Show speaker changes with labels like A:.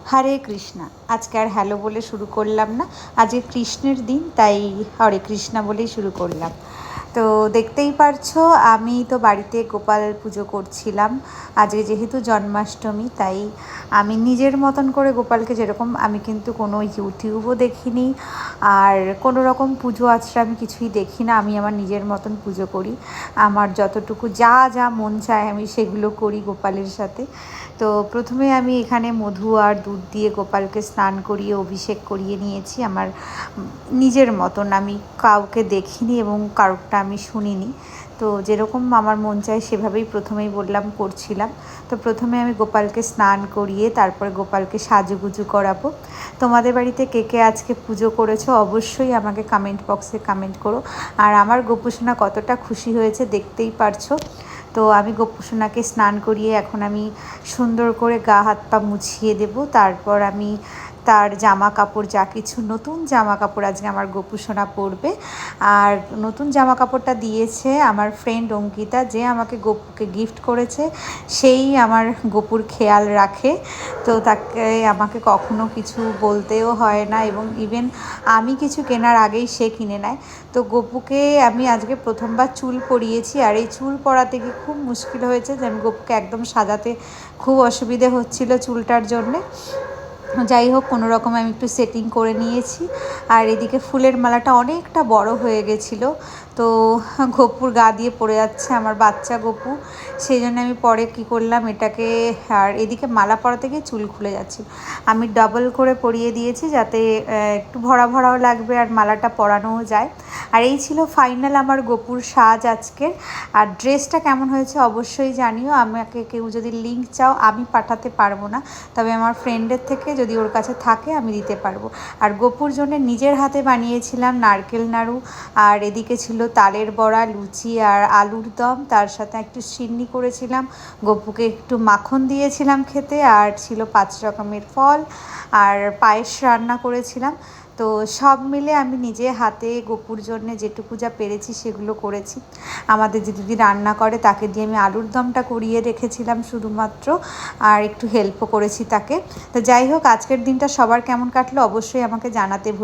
A: হরে কৃষ্ণা। আজকে আর হ্যালো বলে শুরু করলাম না, আজকে কৃষ্ণের দিন, তাই হরে কৃষ্ণা বলেই শুরু করলাম। তো দেখতেই পারছো আমি তো বাড়িতে গোপাল পুজো করছিলাম। আজকে যেহেতু জন্মাষ্টমী, তাই আমি নিজের মতন করে গোপালকে, যেরকম আমি কিন্তু কোনো ইউটিউবও দেখিনি আর কোনো রকম পুজো আচরা আমি কিছুই দেখি না। আমি আমার নিজের মতন পুজো করি, আমার যতটুকু যা যা মন চায় আমি সেগুলো করি গোপালের সাথে। তো প্রথমে আমি এখানে মধু আর দুধ দিয়ে গোপালকে স্নান করিয়ে অভিষেক করিয়ে নিয়েছি আমার নিজের মতন। আমি কাউকে দেখিনি এবং কারোরটা আমি শুনিনি, তো যেরকম আমার মন চায় সেভাবেই প্রথমেই বললাম করছিলাম। তো প্রথমে আমি গোপালকে স্নান করিয়ে তারপরে গোপালকে সাজুগুজু করাবো। তোমাদের বাড়িতে কে কে আজকে পুজো করেছো অবশ্যই আমাকে কমেন্ট বক্সে কমেন্ট করো। আর আমার গোপুসোনা কতটা খুশি হয়েছে দেখতেই পারছো। তো আমি গোপুসোনাকে স্নান করিয়ে এখন আমি সুন্দর করে গা হাত পা মুছিয়ে দেব। তারপর আমি তার জামা কাপড়, যা কিছু নতুন জামা কাপড় আজকে আমার গোপুসোনা পরবে। আর নতুন জামা কাপড়টা দিয়েছে আমার ফ্রেন্ড অঙ্কিতা, যে আমাকে গোপুকে গিফট করেছে। সেই আমার গোপুর খেয়াল রাখে, তো তাকে আমাকে কখনো কিছু বলতেও হয় না, এবং ইভেন আমি কিছু কেনার আগেই সে কিনে নেয়। তো গোপুকে আমি আজকে প্রথমবার চুল পরিয়েছি, আর এই চুল পরাতে গিয়ে খুব মুশকিল হয়েছে, যে আমি গোপুকে একদম সাজাতে খুব অসুবিধে হচ্ছিল চুলটার জন্যে। যাই হোক, কোনো রকম আমি একটু সেটিং করে নিয়েছি। আর এদিকে ফুলের মালাটা অনেকটা বড় হয়ে গেছিলো, তো গোপুর গা দিয়ে পড়ে যাচ্ছে আমার বাচ্চা গোপু। সেই জন্য আমি পরে কি করলাম এটাকে, আর এদিকে মালা পরাতে গিয়ে চুল খুলে যাচ্ছিল, আমি ডাবল করে পরিয়ে দিয়েছি যাতে একটু ভরা ভরাও লাগবে আর মালাটা পরানোও যায়। আর এই ছিল ফাইনাল আমার গোপুর সাজ আজকে। আর ড্রেসটা কেমন হয়েছে অবশ্যই জানিও। আমাকে কেউ যদি লিঙ্ক চাও আমি পাঠাতে পারবো না, তবে আমার ফ্রেন্ডের থেকে যদি ওর কাছে থাকে আমি দিতে পারবো। আর গোপুর জন্য নিজের হাতে বানিয়েছিলাম নারকেল নাড়ু, আর এদিকে ছিল তালের বড়া, লুচি আর আলুর দম, তার সাথে একটু সিন্নি করেছিলাম, গোপুকে একটু মাখন দিয়েছিলাম খেতে, আর ছিল 5 রকমের ফল, আর পায়েস রান্না করেছিলাম। তো সব মিলে আমি নিজে হাতে গোপুর জন্য যেটুকু যা পেরেছি সেগুলো করেছি। আমাদের যে দিদি রান্না করে তাকে দিয়ে আমি আলুর দমটা করিয়ে রেখেছিলাম শুধুমাত্র, আর একটু হেল্পও করেছি তাকে। তো যাই হোক, আজকের দিনটা সবার কেমন কাটলো অবশ্যই আমাকে জানাতে ভুলো।